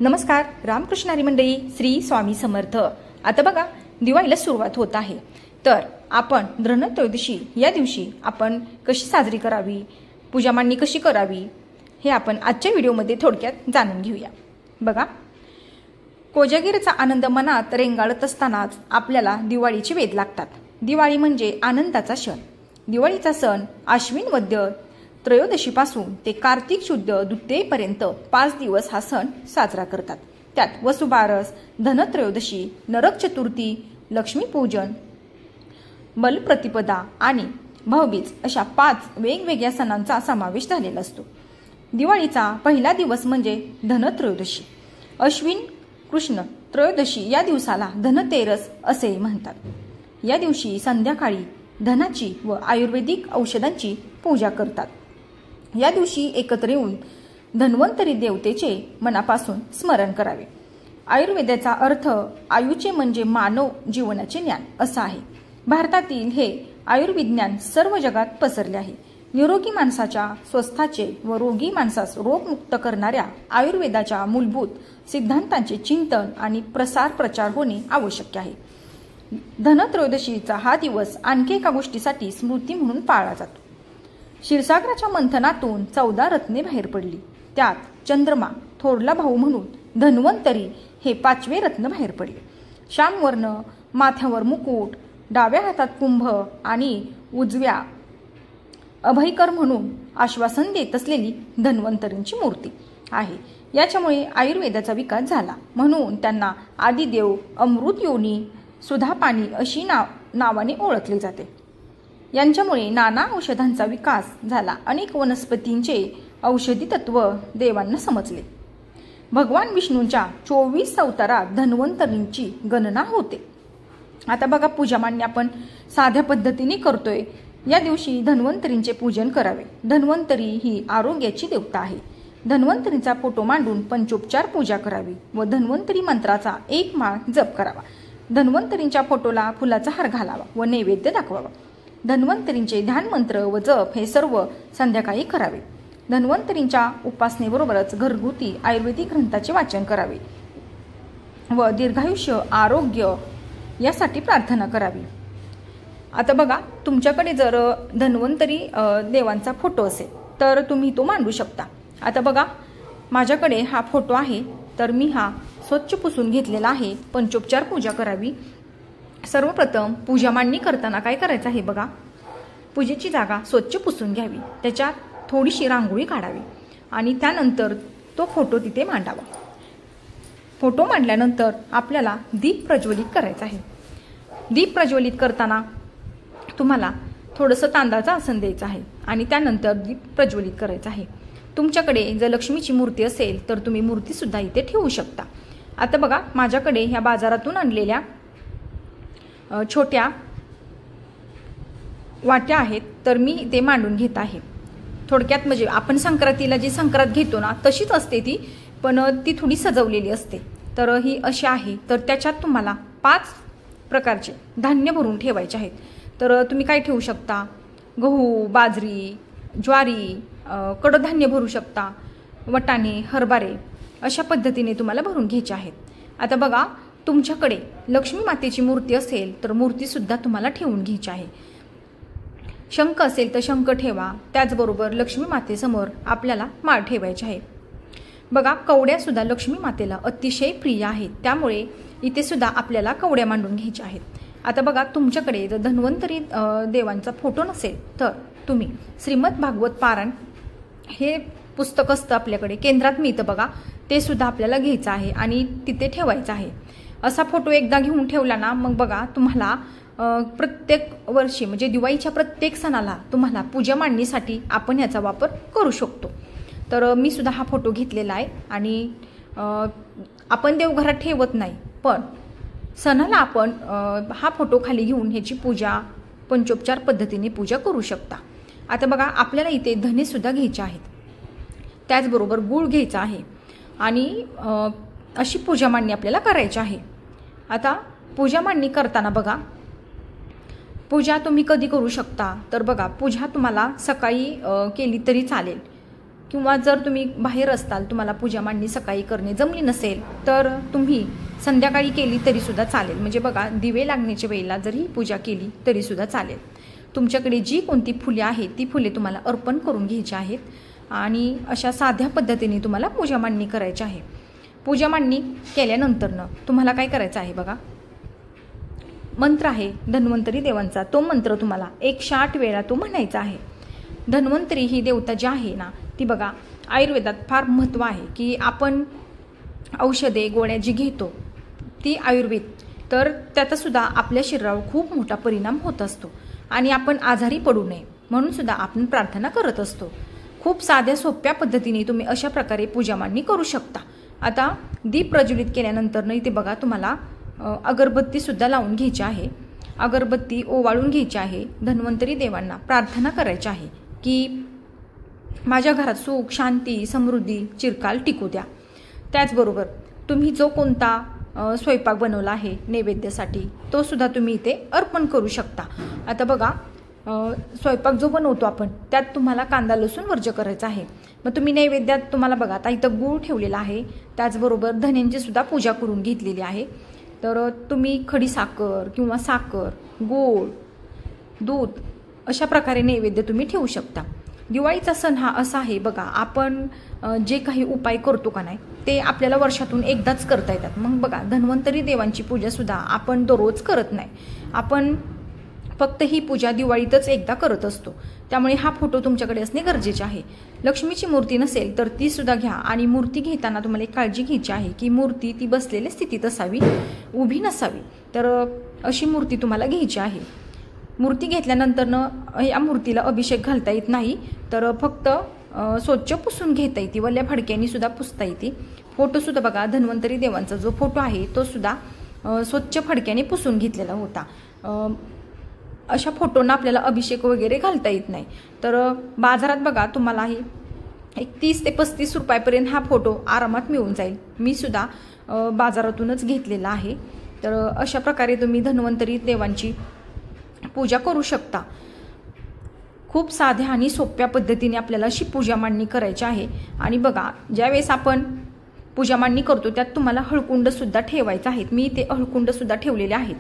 नमस्कार. रामकृष्ण हरी मंडळी, श्री स्वामी समर्थ. आता बघा दिवाळीला सुरुवात होत आहे, तर आपण धनत्रयोदशी या दिवशी आपण कशी साजरी करावी, पूजा मांडणी कशी करावी हे आपण आजच्या व्हिडिओमध्ये थोडक्यात जाणून घेऊया. बघा, कोजागिरीचा आनंद मनात रेंगाळत असतानाच आपल्याला दिवाळीचे वेध लागतात. दिवाळी म्हणजे आनंदाचा क्षण. दिवाळीचा सण आश्विन वद्य त्रयोदशीपासून ते कार्तिक शुद्ध द्वितीयेपर्यंत 5 दिवस हा सण साजरा करतात. त्यात वसुबारस, धनत्रयोदशी, नरक चतुर्थी, लक्ष्मीपूजन, बलप्रतिपदा आणि भाऊबीज अशा 5 वेगवेगळ्या सणांचा समावेश झालेला असतो. दिवाळीचा पहिला दिवस म्हणजे धनत्रयोदशी. अश्विन कृष्ण त्रयोदशी या दिवसाला धनतेरस असे म्हणतात. या दिवशी संध्याकाळी धनाची व आयुर्वेदिक औषधांची पूजा करतात. या दिवशी एकत्र येऊन धन्वंतरी देवतेचे मनापासून स्मरण करावे. आयुर्वेदाचा अर्थ आयुचे म्हणजे मानव जीवनाचे ज्ञान असा आहे. भारतातील हे आयुर्विज्ञान सर्व जगात पसरले आहे. निरोगी माणसाच्या स्वस्थाचे व रोगी माणसास रोगमुक्त करणाऱ्या आयुर्वेदाच्या मूलभूत सिद्धांतांचे चिंतन आणि प्रचार होणे आवश्यक आहे. धनत्रयोदशीचा हा दिवस आणखी एका गोष्टीसाठी स्मृती म्हणून पाळला जातो. क्षीरसागराच्या मंथनातून 14 रत्ने बाहेर पडली. त्यात चंद्रमा थोरला भाऊ म्हणून धन्वंतरी हे 5वे रत्न बाहेर पडले. श्यामवर्ण, माथ्यावर मुकुट, डाव्या हातात कुंभ आणि उजव्या अभयकर म्हणून आश्वासन देत असलेली धन्वंतरींची मूर्ती आहे. याच्यामुळे आयुर्वेदाचा विकास झाला. म्हणून त्यांना आदिदेव, अमृत योनी, सुधापाणी अशी नावाने ओळखले जाते. यांच्यामुळे नाना औषधांचा विकास झाला. अनेक वनस्पतींचे औषधी तत्व देवांना समजले. भगवान विष्णूंच्या 24 अवतारात धन्वंतरींची गणना होते. आता बघा, पूजा मांडणी आपण साध्या पद्धतीने करतोय. या दिवशी धन्वंतरींचे पूजन करावे. धन्वंतरी ही आरोग्याची देवता आहे. धन्वंतरींचा फोटो मांडून पंचोपचार पूजा करावी व धन्वंतरी मंत्राचा 1 माळ जप करावा. धन्वंतरींच्या फोटोला फुलाचा हार घालावा व नैवेद्य दाखवावा. धन्वंतरींचे ध्यान मंत्र व जप हे सर्व संध्याकाळी करावे. धन्वंतरींच्या उपासनेबरोबरच घरगुती आयुर्वेदिक ग्रंथाचे वाचन करावे व दीर्घायुष्य आरोग्य यासाठी प्रार्थना करावी. आता बघा, तुमच्याकडे जर धन्वंतरी देवांचा फोटो असेल तर तुम्ही तो मांडू शकता. आता बघा, माझ्याकडे हा फोटो आहे, तर मी हा स्वच्छ पुसून घेतलेला आहे. पंचोपचार पूजा करावी. सर्वप्रथम पूजा मांडणी करताना काय करायचं आहे बघा, पूजेची जागा स्वच्छ पुसून घ्यावी. त्याच्यात थोडीशी रांगोळी काढावी आणि त्यानंतर तो फोटो तिथे मांडावा. फोटो मांडल्यानंतर आपल्याला दीप प्रज्वलित करायचा आहे. दीप प्रज्वलित करताना तुम्हाला थोडंसं तांदळाचं आसन द्यायचं आहे आणि त्यानंतर दीप प्रज्वलित करायचं आहे. तुमच्याकडे जर लक्ष्मीची मूर्ती असेल तर तुम्ही मूर्तीसुद्धा इथे ठेवू शकता. आता बघा, माझ्याकडे ह्या बाजारातून आणलेल्या छोट्या वाट्या आहेत, तर मी ते मांडून घेत आहे. थोडक्यात म्हणजे आपण संक्रांतीला जी संक्रांत घेतो ना तशीच असते ती, पण ती थोडी सजवलेली असते. तर ही अशी आहे. तर त्याच्यात तुम्हाला 5 प्रकारचे धान्य भरून ठेवायचे आहेत. तर तुम्ही काय ठेवू शकता, गहू, बाजरी, ज्वारी, कडधान्य भरू शकता, वटाणे, हरभरे अशा पद्धतीने तुम्हाला भरून घ्यायचे आहेत. आता बघा, तुमच्याकडे लक्ष्मी मातेची मूर्ती असेल तर मूर्तीसुद्धा तुम्हाला ठेवून घ्यायची आहे. शंख असेल तर शंख ठेवा. त्याचबरोबर लक्ष्मी मातेसमोर आपल्याला माळ ठेवायची आहे. बघा, कवड्यासुद्धा लक्ष्मी मातेला अतिशय प्रिय आहेत, त्यामुळे इथे सुद्धा आपल्याला कवड्या मांडून घ्यायच्या आहेत. आता बघा, तुमच्याकडे जर धन्वंतरी देवांचा फोटो नसेल तर तुम्ही श्रीमद भागवत पारायण हे पुस्तक असतं आपल्याकडे केंद्रात मिळतं बघा, ते सुद्धा आपल्याला घ्यायचं आहे आणि तिथे ठेवायचं आहे. असा फोटो एकदा घेऊन ठेवला ना, मग बघा तुम्हाला प्रत्येक वर्षी म्हणजे दिवाळीच्या प्रत्येक सणाला तुम्हाला पूजा मांडणीसाठी आपण याचा वापर करू शकतो. तर मी सुद्धा हा फोटो घेतलेला आहे आणि आपण देवघरात ठेवत नाही, पण सणाला आपण हा फोटो खाली घेऊन ह्याची पूजा पंचोपचार पद्धतीने पूजा करू शकता. आता बघा, आपल्याला इथे धनेसुद्धा घ्यायचे आहेत, त्याचबरोबर गूळ घ्यायचा आहे आणि अशी पूजा मांडणी आपल्याला करायची आहे. आता पूजा मांडणी करताना बघा, पूजा तुम्ही कधी करू शकता तर बघा, पूजा तुम्हाला सकाळी केली तरी चालेल किंवा जर तुम्ही बाहेर असताल, तुम्हाला पूजा मांडणी सकाळी करणे जमली नसेल, तर तुम्ही संध्याकाळी केली तरीसुद्धा चालेल. म्हणजे बघा, दिवे लागण्याच्या वेळेला जरी पूजा केली तरीसुद्धा चालेल. तुमच्याकडे जी कोणती फुले आहेत ती फुले तुम्हाला अर्पण करून घ्यायची आहेत आणि अशा साध्या पद्धतीने तुम्हाला पूजा मांडणी करायची आहे. पूजा मांडणी केल्यानंतरनं तुम्हाला काय करायचं आहे बघा, मंत्र आहे धन्वंतरी देवांचा. तो मंत्र तुम्हाला 108 वेळा तो म्हणायचा आहे. धन्वंतरी ही देवता जी आहे ना, ती बघा आयुर्वेदात फार महत्त्व आहे की आपण औषधे गोळ्या जी घेतो ती आयुर्वेद, तर त्याचासुद्धा आपल्या शरीरावर खूप मोठा परिणाम होत असतो आणि आपण आजारी पडू नये म्हणून सुद्धा आपण प्रार्थना करत असतो. खूप साध्या सोप्या पद्धतीने तुम्ही अशा प्रकारे पूजा मांडणी करू शकता. आता दीप प्रज्वलित केल्यानंतर इथे बघा तुम्हाला अगरबत्तीसुद्धा लावून घ्यायची आहे. अगरबत्ती ओवाळून घ्यायची आहे. धन्वंतरी देवांना प्रार्थना करायची आहे की माझ्या घरात सुख शांती समृद्धी चिरकाल टिकू द्या. त्याचबरोबर तुम्ही जो कोणता स्वयंपाक बनवला आहे नैवेद्यासाठी तो सुद्धा तुम्ही इथे अर्पण करू शकता. आता बघा, स्वयंपाक जो बनवतो आपण त्यात तुम्हाला कांदा लसूण वर्ज्य करायचा आहे. मग तुम्ही नैवेद्यात तुम्हाला बघा आता इथं गूळ ठेवलेला आहे, त्याचबरोबर धन्यांची सुद्धा पूजा करून घेतलेली आहे. तर तुम्ही खडी साखर किंवा साखर गूळ दूध अशा प्रकारे नैवेद्य तुम्ही ठेवू शकता. दिवाळीचा सण हा असा आहे बघा, आपण जे काही उपाय करतो का नाही ते आपल्याला वर्षातून एकदाच करता येतात. मग बघा, धन्वंतरी देवांची पूजासुद्धा आपण दररोज करत नाही, आपण फक्त ही पूजा दिवाळीतच एकदा करत असतो. त्यामुळे हा फोटो तुमच्याकडे असणे गरजेचे आहे. लक्ष्मीची मूर्ती नसेल तर ती सुद्धा घ्या आणि मूर्ती घेताना तुम्हाला एक काळजी घ्यायची आहे की मूर्ती ती बसलेल्या स्थितीत असावी, उभी नसावी. तर अशी मूर्ती तुम्हाला घ्यायची आहे. मूर्ती घेतल्यानंतरनं या मूर्तीला अभिषेक घालता येत नाही, तर फक्त स्वच्छ पुसून घेता येते, वल्या फडक्यांनी सुद्धा पुसता येते. फोटोसुद्धा बघा, धन्वंतरी देवांचा जो फोटो आहे तो सुद्धा स्वच्छ फडक्याने पुसून घेतलेला होता. अशा फोटोंना आपल्याला अभिषेक वगैरे घालता येत नाही. तर बाजारात बघा तुम्हालाही एक 30 ते 35 रुपयापर्यंत हा फोटो आरामात मिळून जाईल. मी सुद्धा बाजारातूनच घेतलेला आहे. तर अशा प्रकारे तुम्ही धन्वंतरी देवांची पूजा करू शकता. खूप साध्या आणि सोप्या पद्धतीने आपल्याला अशी पूजा मांडणी करायची आहे. आणि बघा, ज्यावेळेस आपण पूजा मांडणी करतो त्यात तुम्हाला हळकुंड सुद्धा ठेवायचं आहे. मी ते हळकुंड सुद्धा ठेवलेले आहेत.